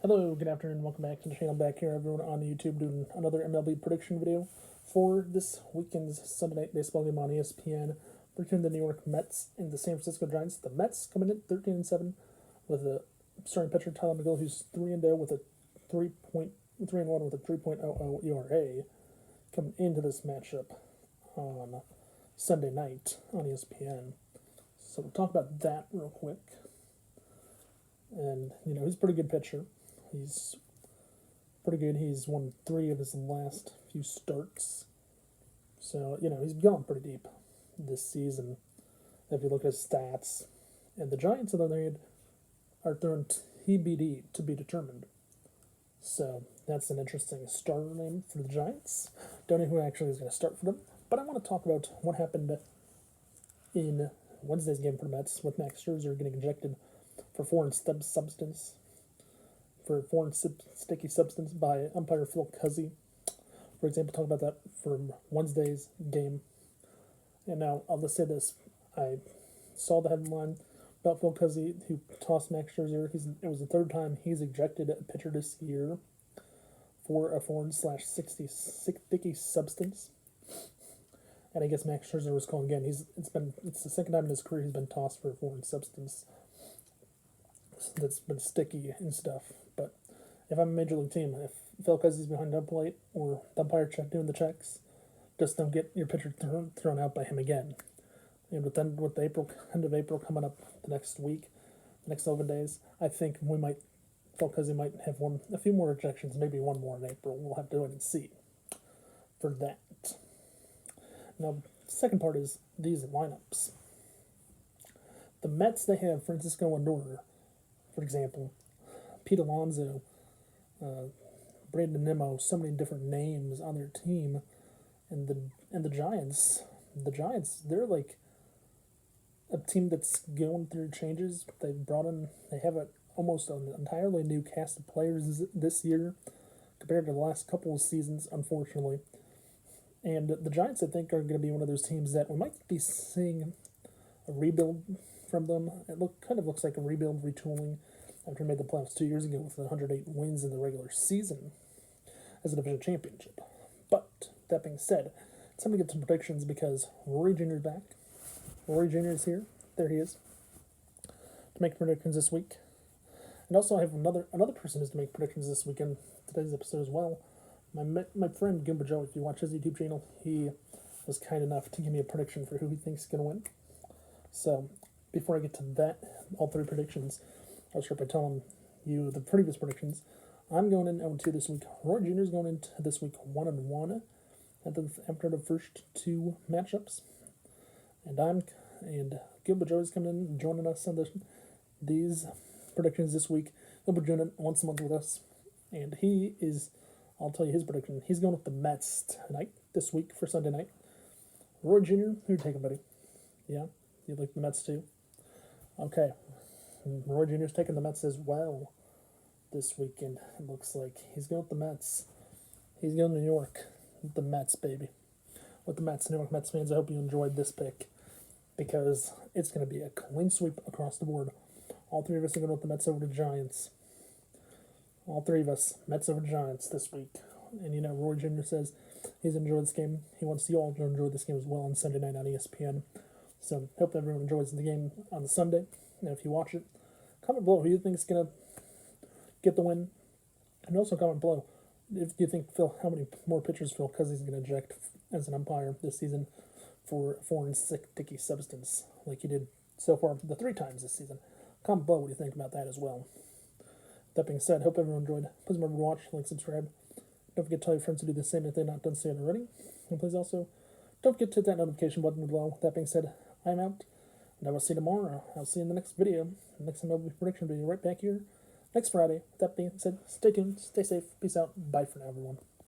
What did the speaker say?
Hello, good afternoon, welcome back to the channel. Back here, everyone on YouTube, doing another MLB prediction video for this weekend's Sunday night baseball game on ESPN between the New York Mets and the San Francisco Giants. The Mets coming in 13-7 with a starting pitcher Tyler McGill, who's 3-0 with a 3.1 with a 3.00 ERA, coming into this matchup on Sunday night on ESPN. So we'll talk about that real quick. And he's a pretty good pitcher. He's pretty good. He's won 3 of his last few starts. So, he's gone pretty deep this season. If you look at his stats. And the Giants, on the other hand, are throwing TBD, to be determined. So, that's an interesting starter name for the Giants. Don't know who actually is going to start for them. But I want to talk about what happened in Wednesday's game for the Mets with Max Scherzer getting injected for foreign sticky substance by umpire Phil Cuzzi. For example, talk about that from Wednesday's game. And now I'll just say this: I saw the headline about Phil Cuzzi, who tossed Max Scherzer. It was the third time he's ejected a pitcher this year for a foreign/sticky substance. And I guess Max Scherzer was calling again. It's the second time in his career he's been tossed for a foreign substance that's been sticky and stuff. But if I'm a major league team, if Phil Cuzzi's behind home plate or the umpire doing the checks, just don't get your pitcher thrown out by him again. And with the end of April coming up the next week, the next 11 days, I think Phil Cuzzi might have a few more ejections, maybe one more in April. We'll have to wait and see for that. Now, the second part is these lineups. The Mets, they have Francisco Lindor, for example, Pete Alonso, Brandon Nimmo, so many different names on their team, and the Giants, they're like a team that's going through changes. They have almost an entirely new cast of players this year compared to the last couple of seasons, unfortunately. And the Giants, I think, are going to be one of those teams that we might be seeing a rebuild from them. It kind of looks like a rebuild, retooling, after we made the playoffs 2 years ago with 108 wins in the regular season as a division championship. But that being said, it's time to get some predictions because Rory Jr. is back. Rory Jr. is here. There he is to make predictions this week. And also I have another person who's to make predictions this week in today's episode as well. My friend Goomba Joe, if you watch his YouTube channel, he was kind enough to give me a prediction for who he thinks is going to win. So, before I get to that, all 3 predictions, I'll start by telling you the previous predictions. I'm going in 0-2 this week. Roy Jr. is going into this week 1-1 after the first 2 matchups. And Goomba Joe is coming in and joining us on these predictions this week. He'll be joining once a month with us. And I'll tell you his prediction. He's going with the Mets this week for Sunday night. Roy Jr., who you taking, buddy? Yeah? You like the Mets too? Okay. Roy Jr.'s taking the Mets as well this weekend. It looks like he's going with the Mets. He's going to New York with the Mets, baby. With the Mets, New York Mets fans, I hope you enjoyed this pick because it's going to be a clean sweep across the board. All 3 of us are going with the Mets over the Giants. All 3 of us, Mets over Giants this week. And Roy Jr. says he's enjoyed this game. He wants you all to enjoy this game as well on Sunday night on ESPN. So, hope everyone enjoys the game on the Sunday. Now, if you watch it, comment below who you think is going to get the win. And also comment below if you think how many more pitchers Phil Cuzzi is going to eject as an umpire this season for foreign sticky substance, like he did so far the 3 times this season. Comment below what you think about that as well. That being said, hope everyone enjoyed. Please remember to watch, like, subscribe. Don't forget to tell your friends to do the same if they're not done so yet already. And please also, don't forget to hit that notification button below. That being said, I'm out, and I will see you tomorrow. I'll see you in the next video. The next MLB prediction video right back here next Friday. That being said, stay tuned, stay safe, peace out, bye for now, everyone.